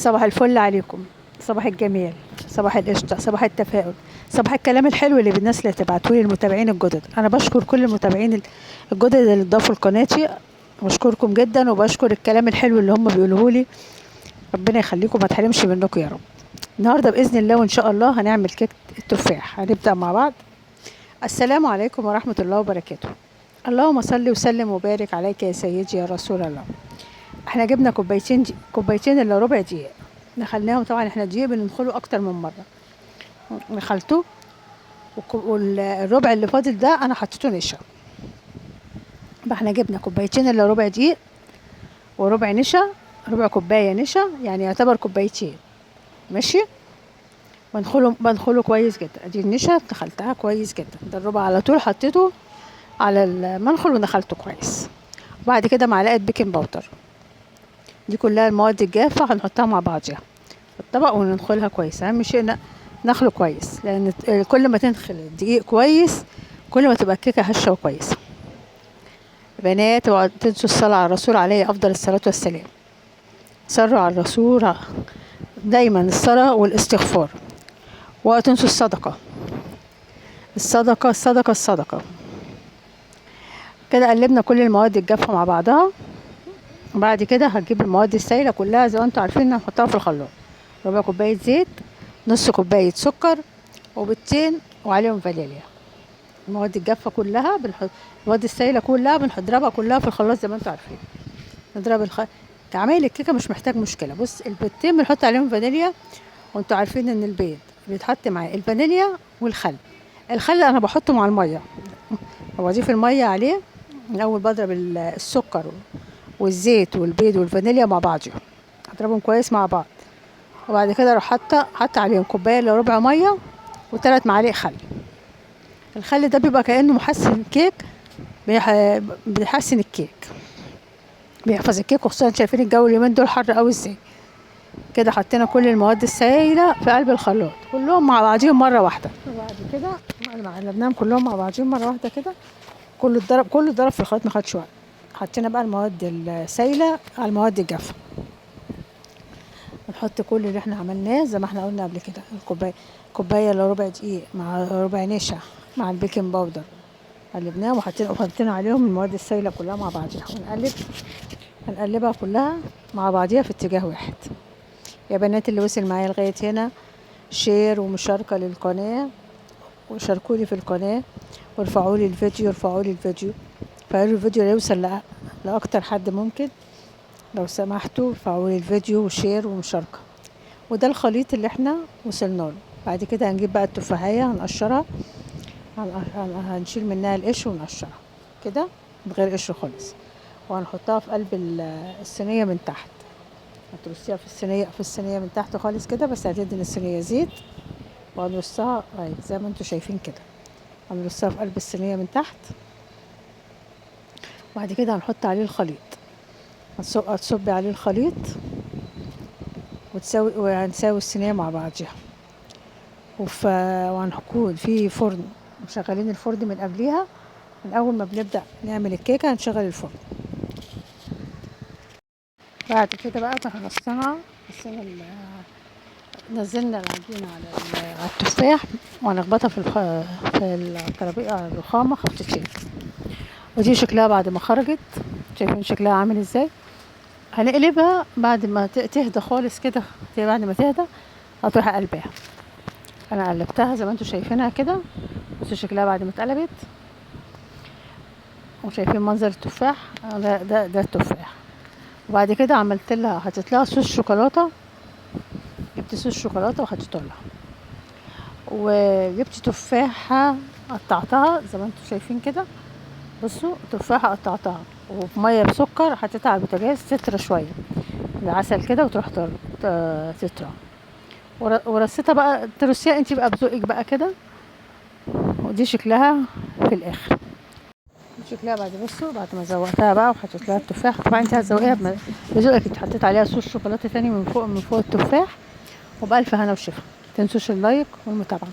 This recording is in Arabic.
صباح الفل عليكم، صباح الجمال، صباح القشطة، صباح التفاؤل، صباح الكلام الحلو اللي بالناس اللي تبعتولي المتابعين الجدد. انا بشكر كل المتابعين الجدد اللي ضافوا لقناتي، بشكركم جدا وبشكر الكلام الحلو اللي هم بيقولوه لي. ربنا يخليكم ما تحرمش منكم يا رب. النهارده باذن الله وان شاء الله هنعمل كيك التفاح، هنبدا مع بعض. السلام عليكم ورحمه الله وبركاته. اللهم صل وسلم وبارك عليك يا سيدي يا رسول الله. احنا جبنا كوبايتين الا ربع دقيق، نخلناهم. طبعا احنا دقيق بندخله اكتر من مره، نخلته. والربع اللي فاضل ده انا حطيته نشا. احنا جبنا كوبايتين الا ربع دقيق وربع نشا، ربع كوبايه نشا، يعني يعتبر كوبايتين. ماشي. بنخله كويس جدا. ادي النشا دخلتها كويس جدا، ده الربع على طول حطيته على المنخل ودخلته كويس. وبعد كده معلقه بيكنج باودر. دي كلها المواد الجافة هنحطها مع بعضها في الطبق وننخلها كويس. اهم شيء نخله كويس، لان كل ما تنخل الدقيق كويس كل ما تبقى الكيكة هشة وكويسة. بنات اوعوا تنسوا الصلاة على الرسول عليه افضل الصلاة والسلام. صلوا على الرسول دايما، الصلاة والاستغفار. ولا تنسوا الصدقة، الصدقة. كده قلبنا كل المواد الجافة مع بعضها. وبعد كده هتجيب المواد السائلة كلها زي ما انتوا عارفين نحطها في الخلاط. ربع كوباية زيت، نص كوباية سكر، وبيضتين وعليهم فانيليا. المواد الجافة كلها المواد السائلة كلها بنضربها كلها في الخلاط زي ما انتوا عارفين. نضرب عمايل الكيكة مش محتاج مشكلة. بص، البيضتين بنحط عليهم فانيليا، وانتوا عارفين ان البيض بيتحط معاه الفانيليا والخل. الخل انا بحطه مع المية، وبضيف المية عليه. الاول بضرب السكر والزيت والبيض والفانيليا مع بعضهم، اضربهم كويس مع بعض. وبعد كده اروح حاطه عليهم كوبايه الا ربع ميه و3 معالق خل. الخل ده بيبقى كانه محسن كيك، بيحسن الكيك، بيحفظ الكيك. وخصوصا شايفين الجو اليومين دول حر قوي ازاي. كده حطينا كل المواد السائله في قلب الخلاط كلهم مع بعضهم مره واحده. وبعد كده قلبناهم كلهم مع بعضهم مره واحده كده. كله اتضرب في الخلاط، ما خدش وقت. حطينا بقى المواد السائله على المواد الجافه. نحط كل اللي احنا عملناه زي ما احنا قلنا قبل كده. كوبايه الا ربع دقيق مع ربع نشا مع البيكنج باودر، قلبناهم وحطينا عليهم المواد السائله كلها مع بعضها. هنقلبها كلها مع بعضيها في اتجاه واحد. يا بنات اللي وصل معايا لغايه هنا، شير ومشاركه للقناه، وشاركوني في القناه، وارفعوا لي الفيديو، فعلوا الفيديو يوصل لاكتر حد ممكن. لو سمحتوا ارفعوا لي الفيديو وشير ومشاركه. وده الخليط اللي احنا وصلنا له. بعد كده هنجيب بقى التفاحيه، هنقشرها، هنشيل منها القشر ونقشرها كده من غير قشر خالص. وهنحطها في قلب الصينيه من تحت. هترصيها في الصينيه من تحت خالص كده، بس هتدهن الصينيه زيت. وهنرصها زي ما انتوا شايفين كده. هنرصها في قلب الصينيه من تحت. وبعد كده هنحط عليه الخليط. هتصبي عليه الخليط وهنساوي الصينية مع بعضها. وهنكون في فرن، مشغلين الفرن من قبليها. من اول ما بنبدأ نعمل الكيكة هنشغل الفرن. بعد كده بقى نزلنا العجينة على التفاح، وهنخبطها في الطرابيقة على الرخامة خبطتين. ودي شكلها بعد ما خرجت. شايفين شكلها عامل ازاي. هنقلبها بعد ما تهدى خالص كده. بعد ما تهدى هتروح قلبها. انا قلبتها زي ما انتوا شايفينها كده. بصوا شكلها بعد ما اتقلبت، وشايفين منظر التفاح. ده التفاح. وبعد كده حطيت لها صوص شوكولاته. جبت صوص شوكولاته وحطيته لها. وجبت تفاحه قطعتها زي ما انتوا شايفين كده. بصوا تفاحه قطعتها وفي ميه بسكر، حطيتها على البوتاجاز تطرى شويه العسل كده، وتروح تطرى. ورصيتها بقى، ترصيها انتي بقى بذوقك بقى كده. ودي شكلها في الاخر. شكلها بعد ما زوقتها بقى وحطيت لها التفاح. طبعا انت هتزوقيها بذوقك. انت حطيت عليها صوص شوكولاته تاني من فوق التفاح. وبألف هنا وشفا. متنسوش اللايك والمتابعه.